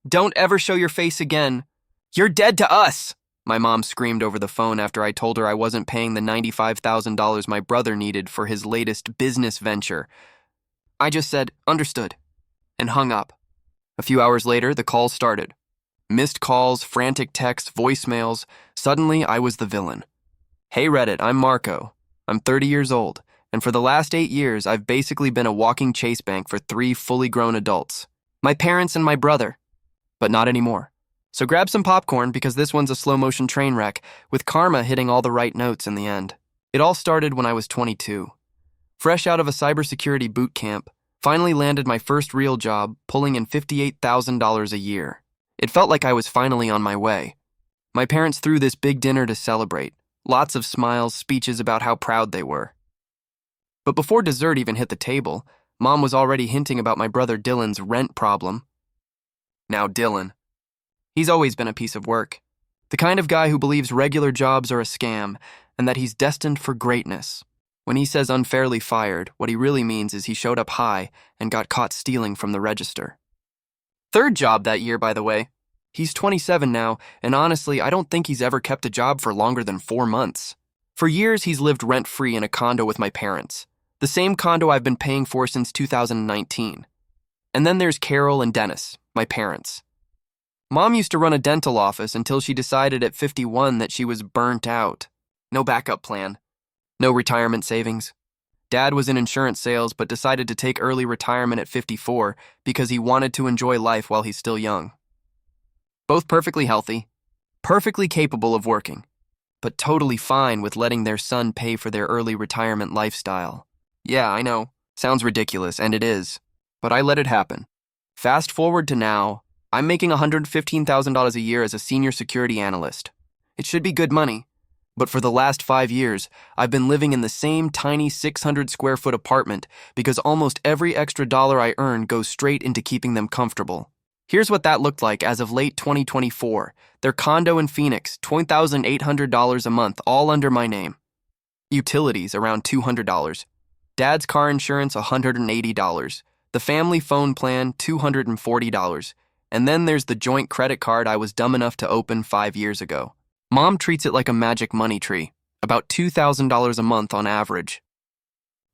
Don't ever show your face again. You're dead to us, my mom screamed over the phone after I told her I wasn't paying the $95,000 my brother needed for his latest business venture. I just said, understood, and hung up. A few hours later, the call started. Missed calls, frantic texts, voicemails. Suddenly, I was the villain. Hey Reddit, I'm Marco. I'm 30 years old, and for the last 8 years, I've basically been a walking chase bank for 3 fully grown adults. My parents and my brother. But not anymore. So grab some popcorn because this one's a slow-motion train wreck, with karma hitting all the right notes in the end. It all started when I was 22. Fresh out of a cybersecurity boot camp, finally landed my first real job, pulling in $58,000 a year. It felt like I was finally on my way. My parents threw this big dinner to celebrate. Lots of smiles, speeches about how proud they were. But before dessert even hit the table, Mom was already hinting about my brother Dylan's rent problem. Now Dylan. He's always been a piece of work. The kind of guy who believes regular jobs are a scam and that he's destined for greatness. When he says unfairly fired, what he really means is he showed up high and got caught stealing from the register. Third job that year, by the way. He's 27 now, and honestly, I don't think he's ever kept a job for longer than 4 months. For years, he's lived rent-free in a condo with my parents. The same condo I've been paying for since 2019. And then there's Carol and Dennis, my parents. Mom used to run a dental office until she decided at 51 that she was burnt out. No backup plan. No retirement savings. Dad was in insurance sales but decided to take early retirement at 54 because he wanted to enjoy life while he's still young. Both perfectly healthy, perfectly capable of working, but totally fine with letting their son pay for their early retirement lifestyle. Yeah, I know. Sounds ridiculous, and it is. But I let it happen. Fast forward to now, I'm making $115,000 a year as a senior security analyst. It should be good money. But for the last 5 years, I've been living in the same tiny 600-square-foot apartment because almost every extra dollar I earn goes straight into keeping them comfortable. Here's what that looked like as of late 2024. Their condo in Phoenix, $20,800 a month, all under my name. Utilities, around $200. Dad's car insurance, $180. The family phone plan, $240. And then there's the joint credit card I was dumb enough to open 5 years ago. Mom treats it like a magic money tree, about $2,000 a month on average.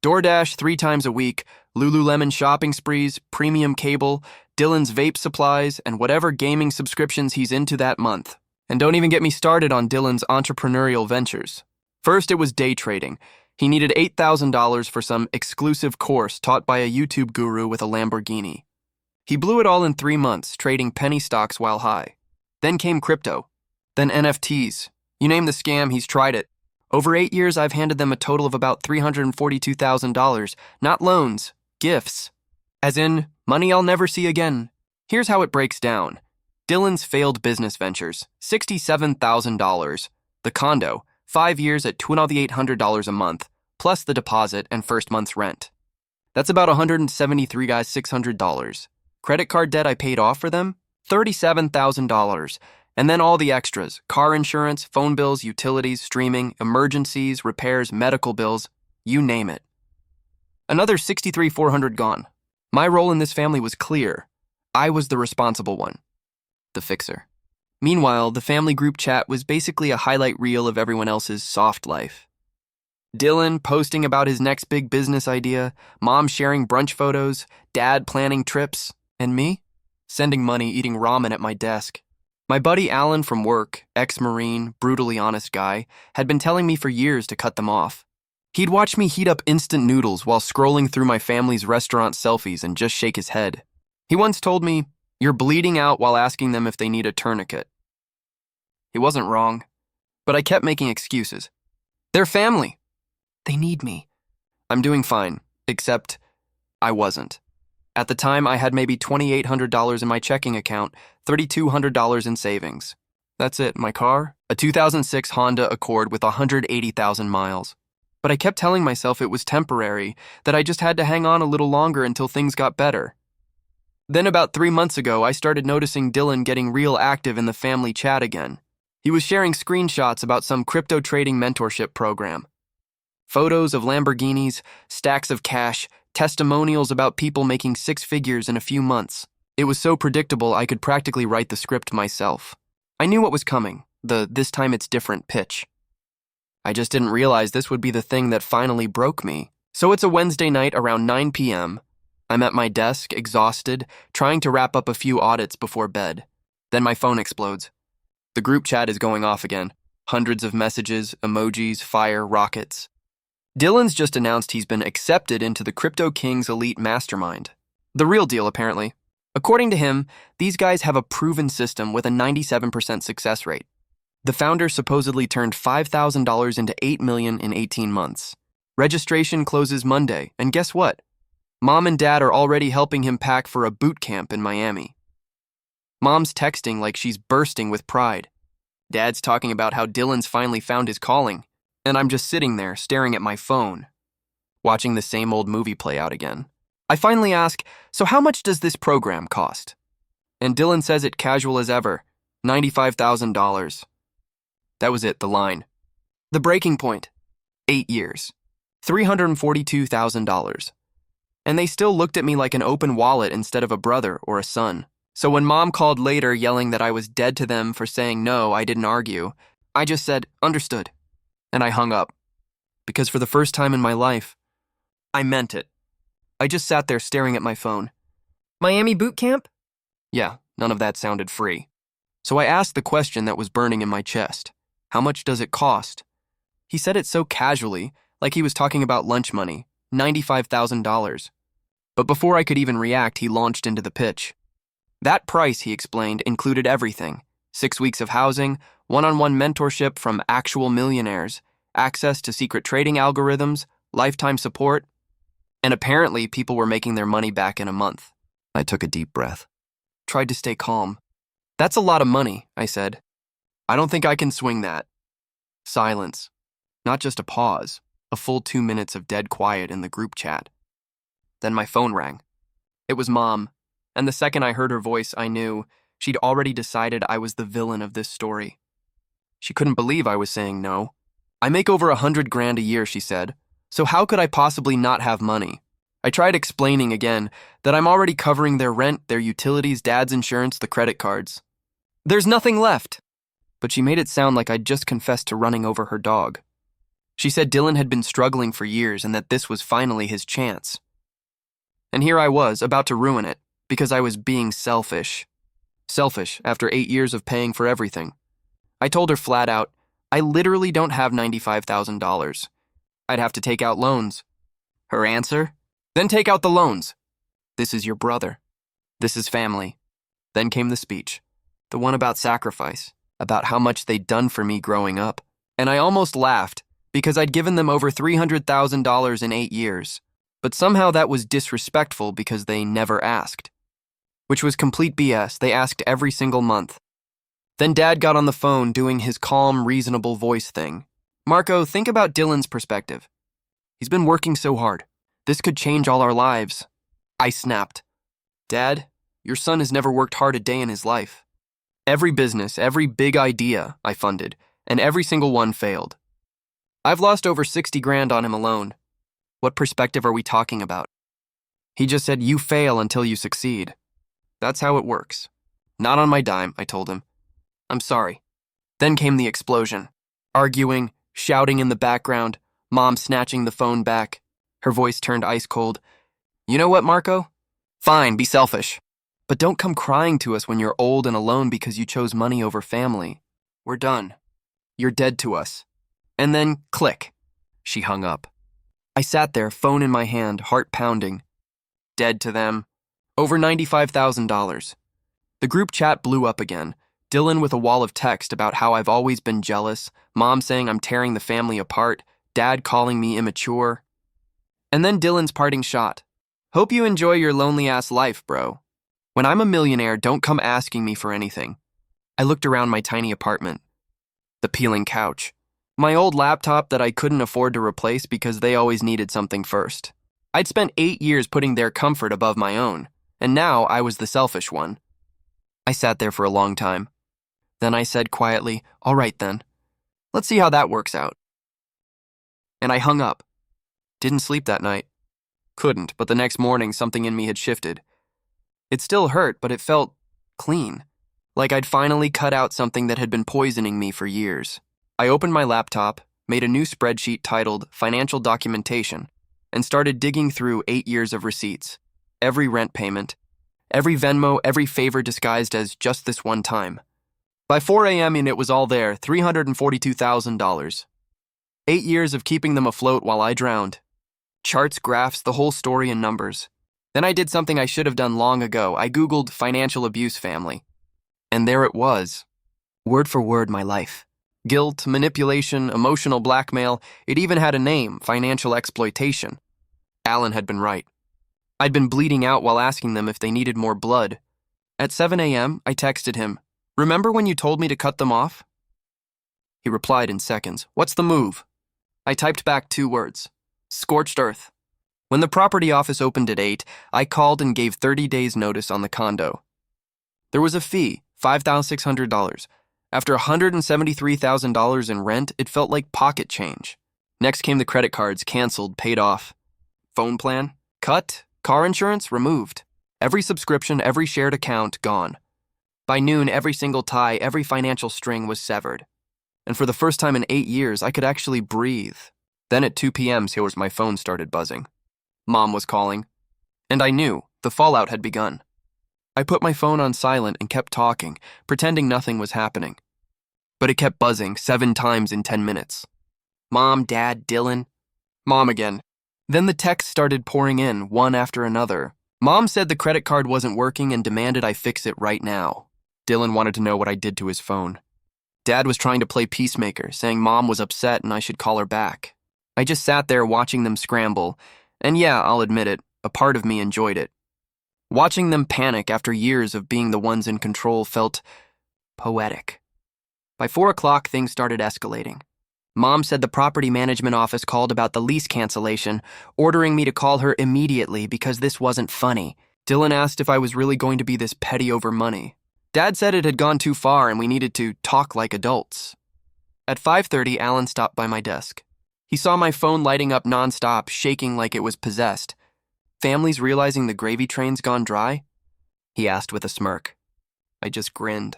DoorDash 3 times a week, Lululemon shopping sprees, premium cable, Dylan's vape supplies, and whatever gaming subscriptions he's into that month. And don't even get me started on Dylan's entrepreneurial ventures. First, it was day trading. He needed $8,000 for some exclusive course taught by a YouTube guru with a Lamborghini. He blew it all in 3 months, trading penny stocks while high. Then came crypto. Then NFTs. You name the scam, he's tried it. Over 8 years, I've handed them a total of about $342,000. Not loans, gifts. As in, money I'll never see again. Here's how it breaks down. Dylan's failed business ventures, $67,000. The condo, 5 years at $2,800 a month, plus the deposit and first month's rent. That's about $173,600. Credit card debt I paid off for them? $37,000. And then all the extras, car insurance, phone bills, utilities, streaming, emergencies, repairs, medical bills, you name it. Another $63,400 gone. My role in this family was clear. I was the responsible one. The fixer. Meanwhile, the family group chat was basically a highlight reel of everyone else's soft life. Dylan posting about his next big business idea, Mom sharing brunch photos, Dad planning trips, and me sending money eating ramen at my desk. My buddy Alan from work, ex-Marine, brutally honest guy, had been telling me for years to cut them off. He'd watch me heat up instant noodles while scrolling through my family's restaurant selfies and just shake his head. He once told me, "You're bleeding out while asking them if they need a tourniquet." He wasn't wrong, but I kept making excuses. They're family. They need me. I'm doing fine, except I wasn't. At the time, I had maybe $2,800 in my checking account, $3,200 in savings. That's it, my car? A 2006 Honda Accord with 180,000 miles. But I kept telling myself it was temporary, that I just had to hang on a little longer until things got better. Then about 3 months ago, I started noticing Dylan getting real active in the family chat again. He was sharing screenshots about some crypto trading mentorship program. Photos of Lamborghinis, stacks of cash, testimonials about people making 6 figures in a few months. It was so predictable I could practically write the script myself. I knew what was coming, the "this time it's different" pitch. I just didn't realize this would be the thing that finally broke me. So it's a Wednesday night around 9 p.m. I'm at my desk, exhausted, trying to wrap up a few audits before bed. Then my phone explodes. The group chat is going off again. Hundreds of messages, emojis, fire, rockets. Dylan's just announced he's been accepted into the Crypto Kings elite mastermind. The real deal, apparently. According to him, these guys have a proven system with a 97% success rate. The founder supposedly turned $5,000 into $8 million in 18 months. Registration closes Monday, and guess what? Mom and Dad are already helping him pack for a boot camp in Miami. Mom's texting like she's bursting with pride. Dad's talking about how Dylan's finally found his calling, and I'm just sitting there staring at my phone, watching the same old movie play out again. I finally ask, so how much does this program cost? And Dylan says it casual as ever, $95,000. That was it, the line. The breaking point, 8 years, $342,000. And they still looked at me like an open wallet instead of a brother or a son. So when Mom called later yelling that I was dead to them for saying no, I didn't argue. I just said, understood. And I hung up. Because for the first time in my life, I meant it. I just sat there staring at my phone. Miami boot camp? Yeah, none of that sounded free. So I asked the question that was burning in my chest. How much does it cost? He said it so casually, like he was talking about lunch money, $95,000. But before I could even react, he launched into the pitch. That price, he explained, included everything. 6 weeks of housing, one-on-one mentorship from actual millionaires, access to secret trading algorithms, lifetime support, and apparently people were making their money back in a month. I took a deep breath. Tried to stay calm. That's a lot of money, I said. I don't think I can swing that. Silence. Not just a pause, a full 2 minutes of dead quiet in the group chat. Then my phone rang. It was Mom, and the second I heard her voice, I knew she'd already decided I was the villain of this story. She couldn't believe I was saying no. I make over $100,000 a year, she said, so how could I possibly not have money? I tried explaining again that I'm already covering their rent, their utilities, Dad's insurance, the credit cards. There's nothing left. But she made it sound like I'd just confessed to running over her dog. She said Dylan had been struggling for years and that this was finally his chance. And here I was, about to ruin it, because I was being selfish. Selfish after 8 years of paying for everything. I told her flat out, I literally don't have $95,000. I'd have to take out loans. Her answer? Then take out the loans. This is your brother. This is family. Then came the speech. The one about sacrifice, about how much they'd done for me growing up. And I almost laughed, because I'd given them over $300,000 in 8 years. But somehow that was disrespectful because they never asked. Which was complete BS. They asked every single month. Then Dad got on the phone doing his calm, reasonable voice thing. Marco, think about Dylan's perspective. He's been working so hard. This could change all our lives. I snapped. Dad, your son has never worked hard a day in his life. Every business, every big idea I funded, and every single one failed. I've lost over $60,000 on him alone. What perspective are we talking about? He just said, you fail until you succeed. That's how it works. Not on my dime, I told him. I'm sorry. Then came the explosion. Arguing, shouting in the background, Mom snatching the phone back. Her voice turned ice cold. You know what, Marco? Fine, be selfish. But don't come crying to us when you're old and alone because you chose money over family. We're done. You're dead to us. And then, click. She hung up. I sat there, phone in my hand, heart pounding. Dead to them. Over $95,000. The group chat blew up again. Dylan with a wall of text about how I've always been jealous, Mom saying I'm tearing the family apart, Dad calling me immature. And then Dylan's parting shot. Hope you enjoy your lonely-ass life, bro. When I'm a millionaire, don't come asking me for anything. I looked around my tiny apartment. The peeling couch. My old laptop that I couldn't afford to replace because they always needed something first. I'd spent 8 years putting their comfort above my own, and now I was the selfish one. I sat there for a long time. Then I said quietly, all right then. Let's see how that works out. And I hung up. Didn't sleep that night. Couldn't, but the next morning something in me had shifted. It still hurt, but it felt clean, like I'd finally cut out something that had been poisoning me for years. I opened my laptop, made a new spreadsheet titled Financial Documentation, and started digging through 8 years of receipts, every rent payment, every Venmo, every favor disguised as just this one time. By 4 a.m., and it was all there, $342,000. 8 years of keeping them afloat while I drowned. Charts, graphs, the whole story in numbers. Then I did something I should have done long ago. I Googled financial abuse family. And there it was. Word for word, my life. Guilt, manipulation, emotional blackmail. It even had a name, financial exploitation. Alan had been right. I'd been bleeding out while asking them if they needed more blood. At 7 a.m., I texted him, "Remember when you told me to cut them off?" He replied in seconds, "What's the move?" I typed back 2 words, "Scorched earth." When the property office opened at 8, I called and gave 30 days notice on the condo. There was a fee, $5,600. After $173,000 in rent, it felt like pocket change. Next came the credit cards, canceled, paid off. Phone plan, cut. Car insurance, removed. Every subscription, every shared account, gone. By noon, every single tie, every financial string was severed. And for the first time in 8 years, I could actually breathe. Then at 2 p.m., my phone started buzzing. Mom was calling. And I knew the fallout had begun. I put my phone on silent and kept talking, pretending nothing was happening. But it kept buzzing 7 times in 10 minutes. Mom, Dad, Dylan. Mom again. Then the texts started pouring in, one after another. Mom said the credit card wasn't working and demanded I fix it right now. Dylan wanted to know what I did to his phone. Dad was trying to play peacemaker, saying Mom was upset and I should call her back. I just sat there watching them scramble, and yeah, I'll admit it, a part of me enjoyed it. Watching them panic after years of being the ones in control felt poetic. By 4 o'clock, things started escalating. Mom said the property management office called about the lease cancellation, ordering me to call her immediately because this wasn't funny. Dylan asked if I was really going to be this petty over money. Dad said it had gone too far and we needed to talk like adults. At 5:30, Alan stopped by my desk. He saw my phone lighting up nonstop, shaking like it was possessed. "Families realizing the gravy train's gone dry?" he asked with a smirk. I just grinned.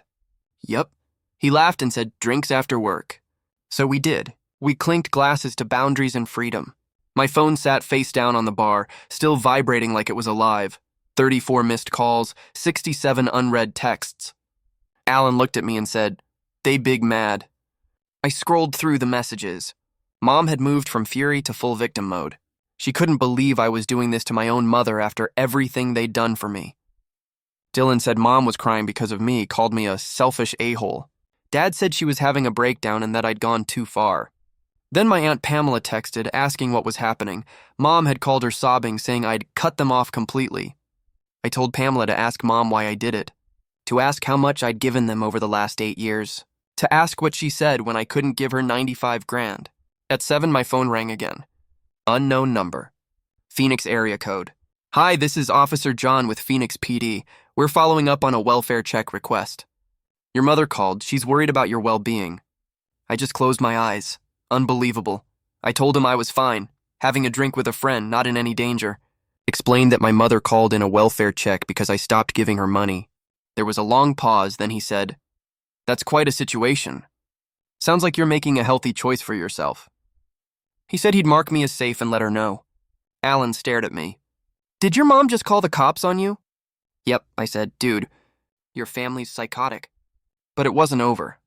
"Yep." He laughed and said, "Drinks after work." So we did. We clinked glasses to boundaries and freedom. My phone sat face down on the bar, still vibrating like it was alive. 34 missed calls, 67 unread texts. Alan looked at me and said, "They big mad." I scrolled through the messages. Mom had moved from fury to full victim mode. She couldn't believe I was doing this to my own mother after everything they'd done for me. Dylan said Mom was crying because of me, called me a selfish a-hole. Dad said she was having a breakdown and that I'd gone too far. Then my Aunt Pamela texted, asking what was happening. Mom had called her sobbing, saying I'd cut them off completely. I told Pamela to ask Mom why I did it, to ask how much I'd given them over the last 8 years, to ask what she said when I couldn't give her 95 grand. At 7, my phone rang again. Unknown number. Phoenix area code. "Hi, this is Officer John with Phoenix PD. We're following up on a welfare check request. Your mother called. She's worried about your well-being." I just closed my eyes. Unbelievable. I told him I was fine, having a drink with a friend, not in any danger. Explained that my mother called in a welfare check because I stopped giving her money. There was a long pause, then he said, "That's quite a situation. Sounds like you're making a healthy choice for yourself." He said he'd mark me as safe and let her know. Alan stared at me. "Did your mom just call the cops on you?" "Yep," I said. "Dude, your family's psychotic." But it wasn't over.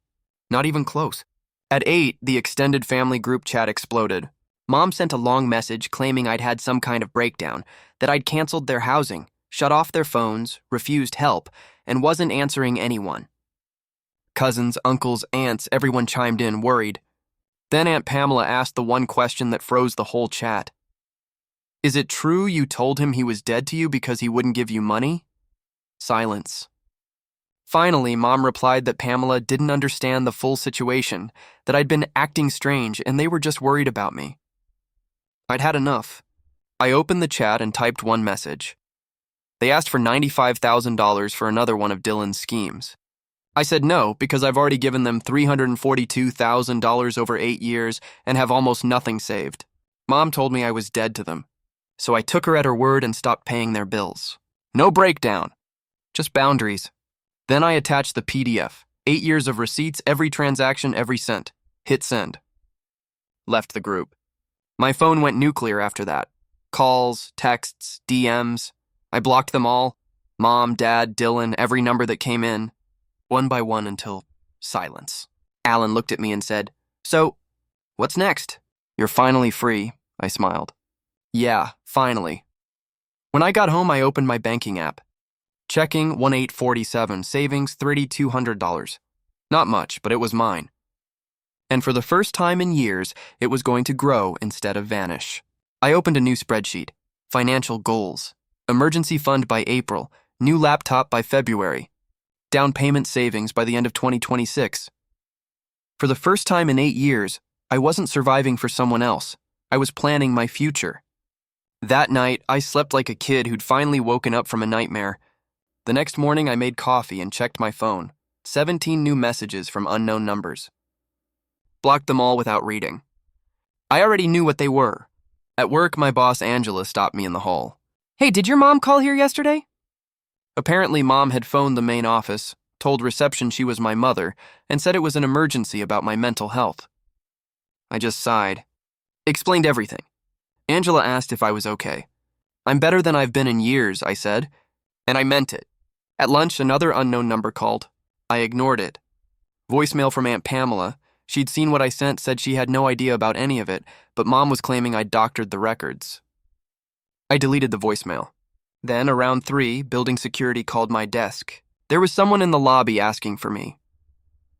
Not even close. At 8, the extended family group chat exploded. Mom sent a long message claiming I'd had some kind of breakdown, that I'd canceled their housing, shut off their phones, refused help, and wasn't answering anyone. Cousins, uncles, aunts, everyone chimed in, worried. Then Aunt Pamela asked the one question that froze the whole chat. "Is it true you told him he was dead to you because he wouldn't give you money?" Silence. Finally, Mom replied that Pamela didn't understand the full situation, that I'd been acting strange and they were just worried about me. I'd had enough. I opened the chat and typed one message. They asked for $95,000 for another one of Dylan's schemes. I said no because I've already given them $342,000 over 8 years and have almost nothing saved. Mom told me I was dead to them, so I took her at her word and stopped paying their bills. No breakdown, Just boundaries. Then I attached the PDF. 8 years of receipts, every transaction, every cent. Hit send. Left the group. My phone went nuclear after that. Calls, texts, DMs. I blocked them all. Mom, Dad, Dylan, every number that came in. One by one until silence. Alan looked at me and said, "So, what's next?" "You're finally free," I smiled. "Yeah, finally." When I got home, I opened my banking app. Checking 1847, savings $3,200. Not much, but it was mine. And for the first time in years, it was going to grow instead of vanish. I opened a new spreadsheet. Financial goals. Emergency fund by April. New laptop by February. Down payment savings by the end of 2026. For the first time in 8 years, I wasn't surviving for someone else. I was planning my future. That night, I slept like a kid who'd finally woken up from a nightmare. The next morning, I made coffee and checked my phone. 17 new messages from unknown numbers. Blocked them all without reading. I already knew what they were. At work, my boss Angela stopped me in the hall. "Hey, did your mom call here yesterday?" Apparently, Mom had phoned the main office, told reception she was my mother, and said it was an emergency about my mental health. I just sighed. Explained everything. Angela asked if I was okay. "I'm better than I've been in years," I said, and I meant it. At lunch, another unknown number called. I ignored it. Voicemail from Aunt Pamela. She'd seen what I sent, said she had no idea about any of it, but Mom was claiming I'd doctored the records. I deleted the voicemail. Then, around 3, building security called my desk. There was someone in the lobby asking for me.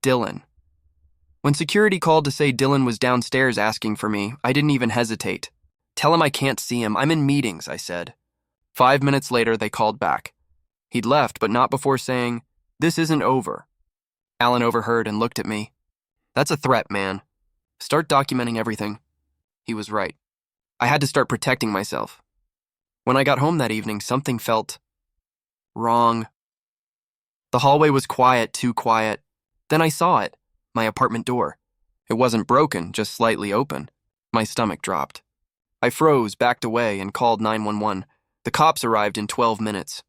Dylan. When security called to say Dylan was downstairs asking for me, I didn't even hesitate. "Tell him I can't see him. I'm in meetings," I said. 5 minutes later, they called back. He'd left, but not before saying, "This isn't over." Alan overheard and looked at me. "That's a threat, man. Start documenting everything." He was right. I had to start protecting myself. When I got home that evening, something felt wrong. The hallway was quiet, too quiet. Then I saw it, my apartment door. It wasn't broken, just slightly open. My stomach dropped. I froze, backed away, and called 911. The cops arrived in 12 minutes.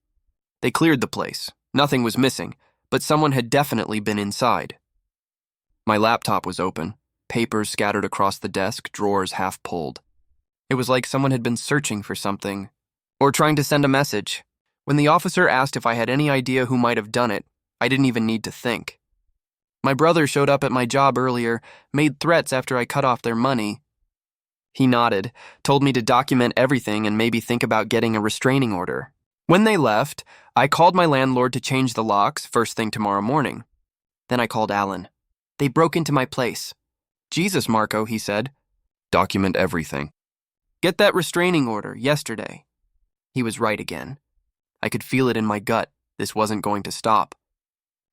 They cleared the place. Nothing was missing, but someone had definitely been inside. My laptop was open, papers scattered across the desk, drawers half pulled. It was like someone had been searching for something, or trying to send a message. When the officer asked if I had any idea who might have done it, I didn't even need to think. My brother showed up at my job earlier, made threats after I cut off their money. He nodded, told me to document everything and maybe think about getting a restraining order. When they left, I called my landlord to change the locks first thing tomorrow morning. Then I called Alan. "They broke into my place." "Jesus, Marco," he said. "Document everything. Get that restraining order yesterday." He was right again. I could feel it in my gut. This wasn't going to stop.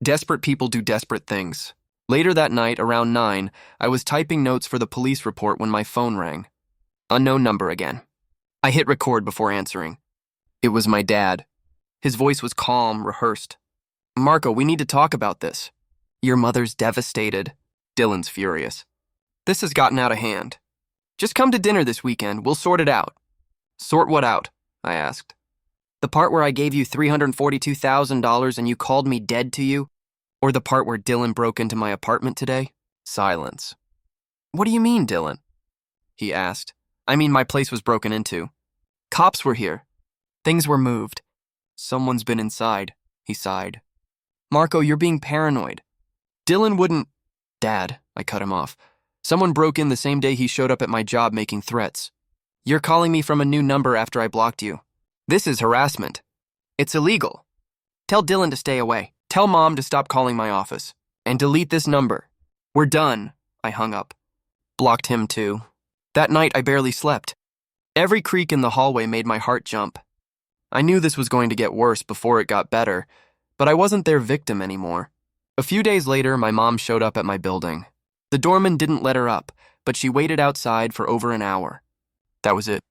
Desperate people do desperate things. Later that night, around 9, I was typing notes for the police report when my phone rang. Unknown number again. I hit record before answering. It was my dad. His voice was calm, rehearsed. "Marco, we need to talk about this. Your mother's devastated." Dylan's furious. "This has gotten out of hand. Just come to dinner this weekend. We'll sort it out." "Sort what out?" I asked. "The part where I gave you $342,000 and you called me dead to you? Or the part where Dylan broke into my apartment today?" Silence. "What do you mean, Dylan?" he asked. "I mean, my place was broken into. Cops were here. Things were moved. Someone's been inside," he sighed. "Marco, you're being paranoid. Dylan wouldn't—" "Dad," I cut him off. "Someone broke in the same day he showed up at my job making threats. You're calling me from a new number after I blocked you. This is harassment. It's illegal. Tell Dylan to stay away. Tell Mom to stop calling my office. And delete this number. We're done." I hung up. Blocked him too. That night I barely slept. Every creak in the hallway made my heart jump. I knew this was going to get worse before it got better, but I wasn't their victim anymore. A few days later, my mom showed up at my building. The doorman didn't let her up, but she waited outside for over an hour. That was it.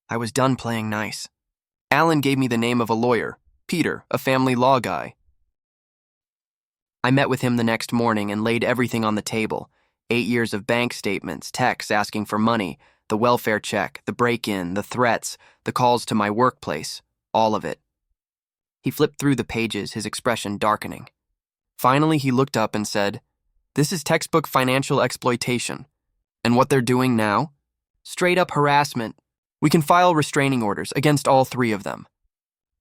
I was done playing nice. Alan gave me the name of a lawyer, Peter, a family law guy. I met with him the next morning and laid everything on the table. 8 years of bank statements, texts asking for money, the welfare check, the break-in, the threats, the calls to my workplace, all of it. He flipped through the pages, his expression darkening. Finally, he looked up and said, "This is textbook financial exploitation. And what they're doing now? Straight up harassment. We can file restraining orders against all three of them."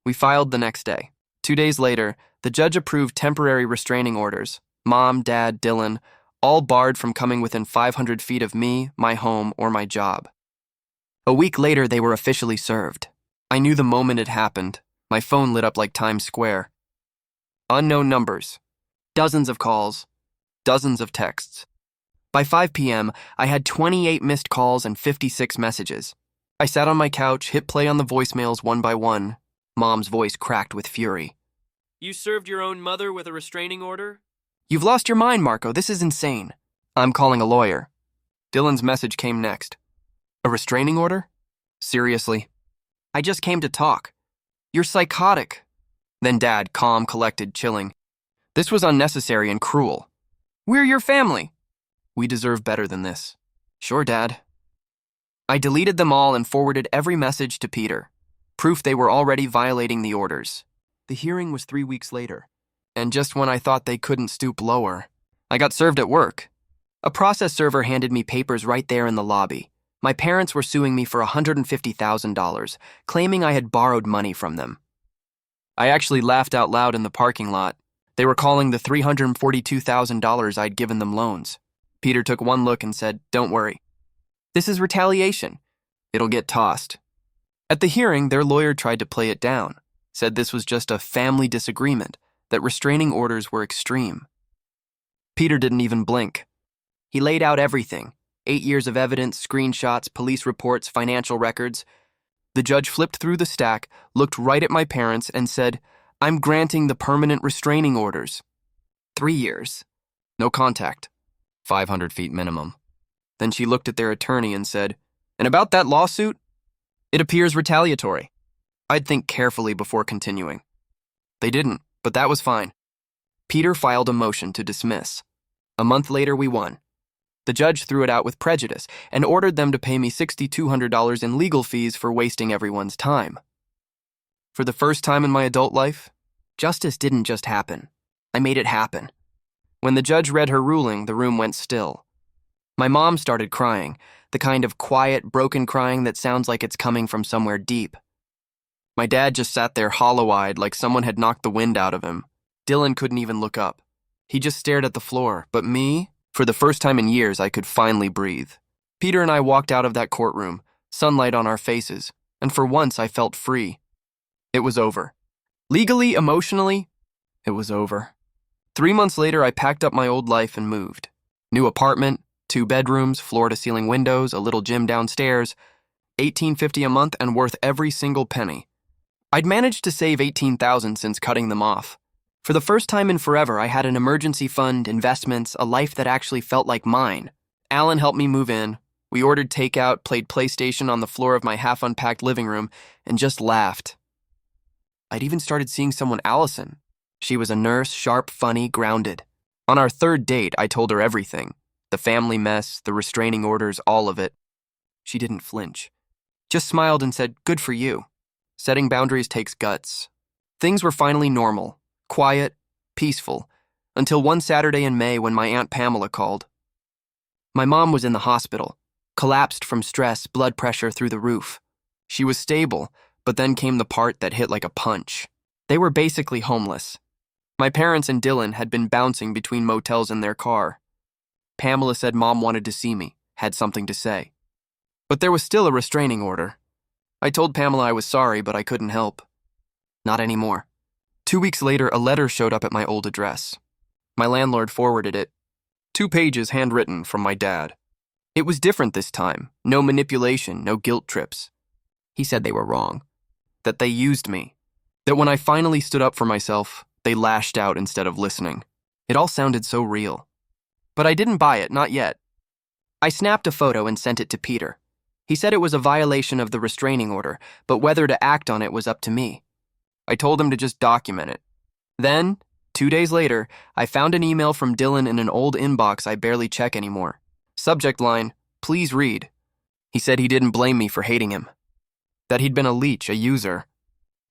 We filed the next day. 2 days later, the judge approved temporary restraining orders. Mom, Dad, Dylan, all barred from coming within 500 feet of me, my home, or my job. A week later, they were officially served. I knew the moment it happened. My phone lit up like Times Square. Unknown numbers. Dozens of calls. Dozens of texts. By 5 p.m., I had 28 missed calls and 56 messages. I sat on my couch, hit play on the voicemails one by one. Mom's voice cracked with fury. "You served your own mother with a restraining order?" "You've lost your mind, Marco. This is insane. I'm calling a lawyer." Dylan's message came next. "A restraining order? Seriously? I just came to talk. You're psychotic." Then Dad, calm, collected, chilling. "This was unnecessary and cruel. We're your family. We deserve better than this." "Sure, Dad." I deleted them all and forwarded every message to Peter. Proof they were already violating the orders. The hearing was 3 weeks later. And just when I thought they couldn't stoop lower, I got served at work. A process server handed me papers right there in the lobby. My parents were suing me for $150,000, claiming I had borrowed money from them. I actually laughed out loud in the parking lot. They were calling the $342,000 I'd given them loans. Peter took one look and said, "Don't worry. This is retaliation. It'll get tossed." At the hearing, their lawyer tried to play it down, said this was just a family disagreement, that restraining orders were extreme. Peter didn't even blink. He laid out everything: 8 years of evidence, screenshots, police reports, financial records. The judge flipped through the stack, looked right at my parents, and said, "I'm granting the permanent restraining orders. 3 years. No contact. 500 feet minimum." Then she looked at their attorney and said, "And about that lawsuit? It appears retaliatory." I'd think carefully before continuing. They didn't, but that was fine. Peter filed a motion to dismiss. A month later, we won. The judge threw it out with prejudice and ordered them to pay me $6,200 in legal fees for wasting everyone's time. For the first time in my adult life, justice didn't just happen. I made it happen. When the judge read her ruling, the room went still. My mom started crying, the kind of quiet, broken crying that sounds like it's coming from somewhere deep. My dad just sat there hollow-eyed like someone had knocked the wind out of him. Dylan couldn't even look up. He just stared at the floor, but me, for the first time in years, I could finally breathe. Peter and I walked out of that courtroom, sunlight on our faces, and for once I felt free. It was over. Legally, emotionally, it was over. 3 months later, I packed up my old life and moved. New apartment, 2 bedrooms, floor-to-ceiling windows, a little gym downstairs, $18.50 a month and worth every single penny. I'd managed to save $18,000 since cutting them off. For the first time in forever, I had an emergency fund, investments, a life that actually felt like mine. Alan helped me move in. We ordered takeout, played PlayStation on the floor of my half-unpacked living room, and just laughed. I'd even started seeing someone, Allison. She was a nurse, sharp, funny, grounded. On our 3rd date, I told her everything. The family mess, the restraining orders, all of it. She didn't flinch. Just smiled and said, "Good for you." Setting boundaries takes guts. Things were finally normal. Quiet, peaceful, until one Saturday in May when my Aunt Pamela called. My mom was in the hospital, collapsed from stress, blood pressure through the roof. She was stable, but then came the part that hit like a punch. They were basically homeless. My parents and Dylan had been bouncing between motels in their car. Pamela said Mom wanted to see me, had something to say. But there was still a restraining order. I told Pamela I was sorry, but I couldn't help. Not anymore. 2 weeks later, a letter showed up at my old address. My landlord forwarded it. 2 pages handwritten from my dad. It was different this time. No manipulation, no guilt trips. He said they were wrong. That they used me. That when I finally stood up for myself, they lashed out instead of listening. It all sounded so real. But I didn't buy it, not yet. I snapped a photo and sent it to Peter. He said it was a violation of the restraining order, but whether to act on it was up to me. I told him to just document it. Then, 2 days later, I found an email from Dylan in an old inbox I barely check anymore. Subject line, "Please read." He said he didn't blame me for hating him. That he'd been a leech, a user.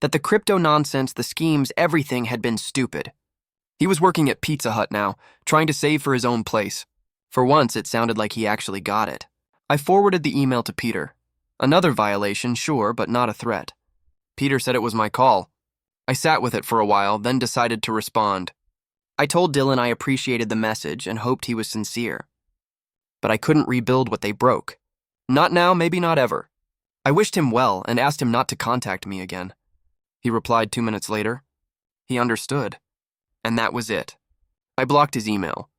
That the crypto nonsense, the schemes, everything had been stupid. He was working at Pizza Hut now, trying to save for his own place. For once, it sounded like he actually got it. I forwarded the email to Peter. Another violation, sure, but not a threat. Peter said it was my call. I sat with it for a while, then decided to respond. I told Dylan I appreciated the message and hoped he was sincere. But I couldn't rebuild what they broke. Not now, maybe not ever. I wished him well and asked him not to contact me again. He replied 2 minutes later. He understood. And that was it. I blocked his email.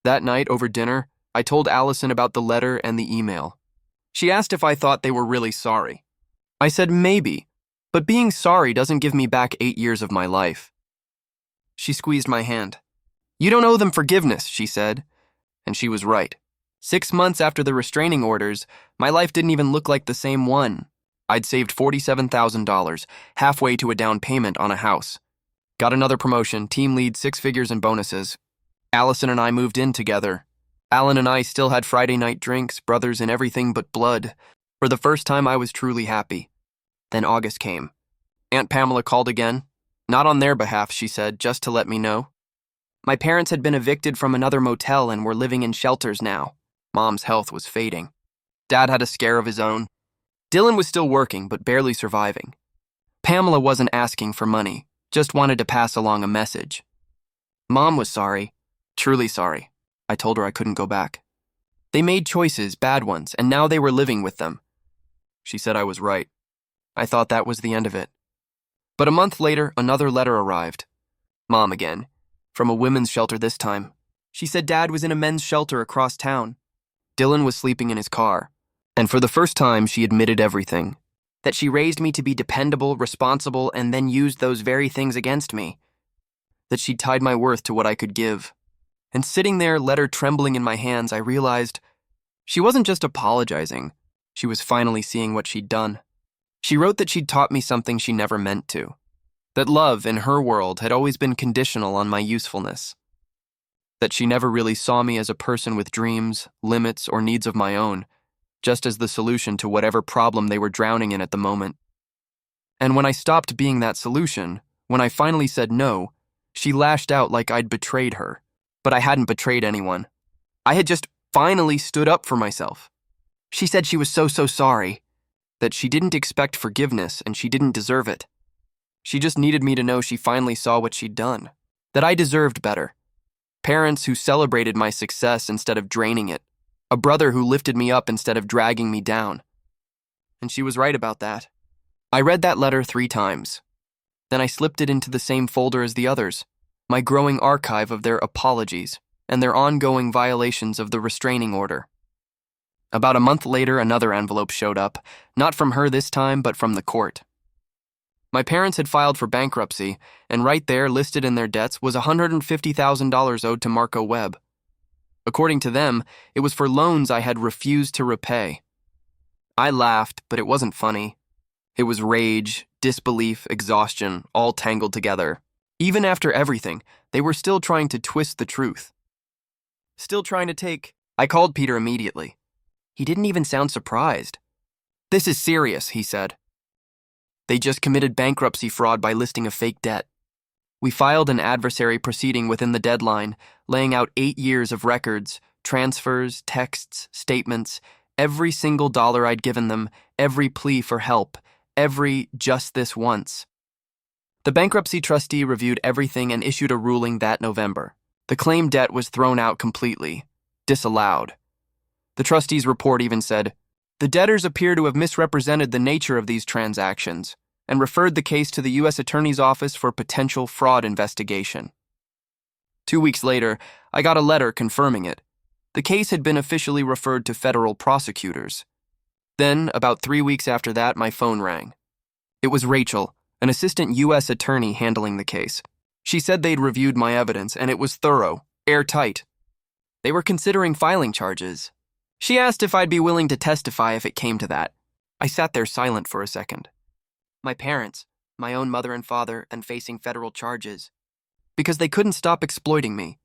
That night, over dinner, I told Allison about the letter and the email. She asked if I thought they were really sorry. I said maybe, but being sorry doesn't give me back 8 years of my life. She squeezed my hand. You don't owe them forgiveness, she said. And she was right. 6 months after the restraining orders, my life didn't even look like the same one. I'd saved $47,000, halfway to a down payment on a house. Got another promotion, team lead, 6 figures in bonuses. Allison and I moved in together. Alan and I still had Friday night drinks, brothers in everything but blood. For the first time, I was truly happy. Then August came. Aunt Pamela called again. Not on their behalf, she said, just to let me know. My parents had been evicted from another motel and were living in shelters now. Mom's health was fading. Dad had a scare of his own. Dylan was still working, but barely surviving. Pamela wasn't asking for money, just wanted to pass along a message. Mom was sorry, truly sorry. I told her I couldn't go back. They made choices, bad ones, and now they were living with them. She said I was right. I thought that was the end of it. But a month later, another letter arrived. Mom again, from a women's shelter this time. She said Dad was in a men's shelter across town. Dylan was sleeping in his car. And for the first time, she admitted everything. That she raised me to be dependable, responsible, and then used those very things against me. That she tied my worth to what I could give. And sitting there, letter trembling in my hands, I realized she wasn't just apologizing. She was finally seeing what she'd done. She wrote that she'd taught me something she never meant to. That love, in her world, had always been conditional on my usefulness. That she never really saw me as a person with dreams, limits, or needs of my own, just as the solution to whatever problem they were drowning in at the moment. And when I stopped being that solution, when I finally said no, she lashed out like I'd betrayed her. But I hadn't betrayed anyone. I had just finally stood up for myself. She said she was so sorry, that she didn't expect forgiveness and she didn't deserve it. She just needed me to know she finally saw what she'd done, that I deserved better. Parents who celebrated my success instead of draining it. A brother who lifted me up instead of dragging me down. And she was right about that. I read that letter 3 times. Then I slipped it into the same folder as the others, my growing archive of their apologies and their ongoing violations of the restraining order. About a month later, another envelope showed up, not from her this time, but from the court. My parents had filed for bankruptcy, and right there, listed in their debts, was $150,000 owed to Marco Webb. According to them, it was for loans I had refused to repay. I laughed, but it wasn't funny. It was rage, disbelief, exhaustion, all tangled together. Even after everything, they were still trying to twist the truth. Still trying to take... I called Peter immediately. He didn't even sound surprised. This is serious, he said. They just committed bankruptcy fraud by listing a fake debt. We filed an adversary proceeding within the deadline, laying out 8 years of records, transfers, texts, statements, every single dollar I'd given them, every plea for help, every just this once. The bankruptcy trustee reviewed everything and issued a ruling that November. The claimed debt was thrown out completely, disallowed. The trustee's report even said, the debtors appear to have misrepresented the nature of these transactions and referred the case to the U.S. Attorney's Office for potential fraud investigation. 2 weeks later, I got a letter confirming it. The case had been officially referred to federal prosecutors. Then, about 3 weeks after that, my phone rang. It was Rachel, an assistant U.S. attorney handling the case. She said they'd reviewed my evidence, and it was thorough, airtight. They were considering filing charges. She asked if I'd be willing to testify if it came to that. I sat there silent for a second. My parents, my own mother and father, and facing federal charges. Because they couldn't stop exploiting me.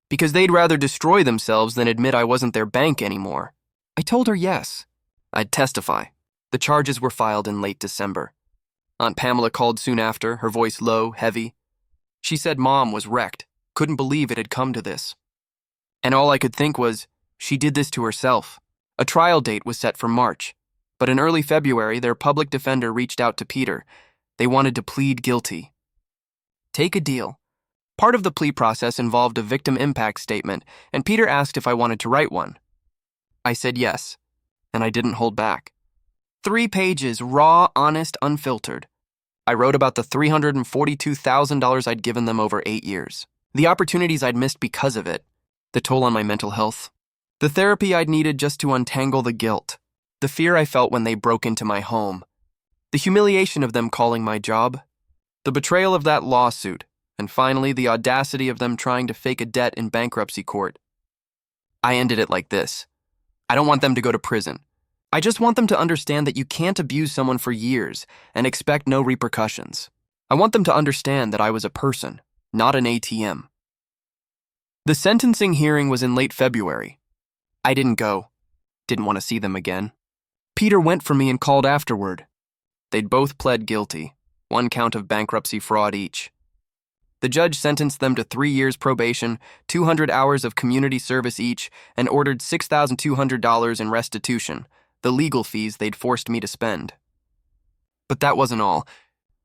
Because they'd rather destroy themselves than admit I wasn't their bank anymore. I told her yes. I'd testify. The charges were filed in late December. Aunt Pamela called soon after, her voice low, heavy. She said Mom was wrecked, couldn't believe it had come to this. And all I could think was, she did this to herself. A trial date was set for March, but in early February, their public defender reached out to Peter. They wanted to plead guilty. Take a deal. Part of the plea process involved a victim impact statement, and Peter asked if I wanted to write one. I said yes, and I didn't hold back. 3 pages, raw, honest, unfiltered. I wrote about the $342,000 I'd given them over 8 years, the opportunities I'd missed because of it, the toll on my mental health, the therapy I'd needed just to untangle the guilt, the fear I felt when they broke into my home, the humiliation of them calling my job, the betrayal of that lawsuit, and finally the audacity of them trying to fake a debt in bankruptcy court. I ended it like this. I don't want them to go to prison. I just want them to understand that you can't abuse someone for years and expect no repercussions. I want them to understand that I was a person, not an ATM. The sentencing hearing was in late February. I didn't go. Didn't want to see them again. Peter went for me and called afterward. They'd both pled guilty, 1 count of bankruptcy fraud each. The judge sentenced them to 3 years probation, 200 hours of community service each, and ordered $6,200 in restitution, the legal fees they'd forced me to spend. But that wasn't all.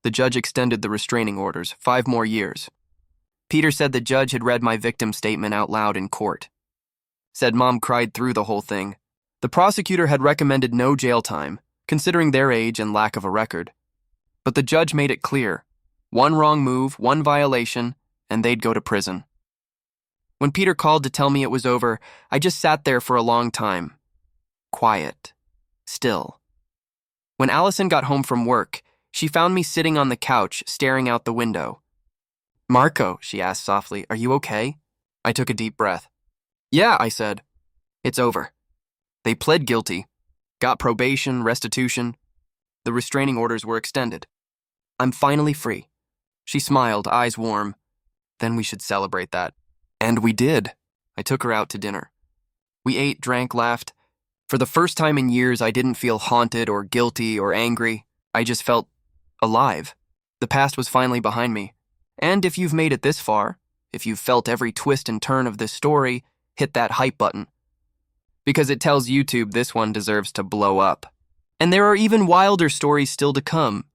The judge extended the restraining orders, 5 more years. Peter said the judge had read my victim statement out loud in court. Said Mom cried through the whole thing. The prosecutor had recommended no jail time, considering their age and lack of a record. But the judge made it clear. 1 wrong move, 1 violation, and they'd go to prison. When Peter called to tell me it was over, I just sat there for a long time. Quiet. Still. When Allison got home from work, she found me sitting on the couch, staring out the window. "Marco," she asked softly, "are you okay?" I took a deep breath. "Yeah," I said. "It's over. They pled guilty, got probation, restitution. The restraining orders were extended. I'm finally free." She smiled, eyes warm. "Then we should celebrate that." And we did. I took her out to dinner. We ate, drank, laughed. For the first time in years, I didn't feel haunted or guilty or angry. I just felt alive. The past was finally behind me. And if you've made it this far, if you've felt every twist and turn of this story, hit that hype button. Because it tells YouTube this one deserves to blow up. And there are even wilder stories still to come,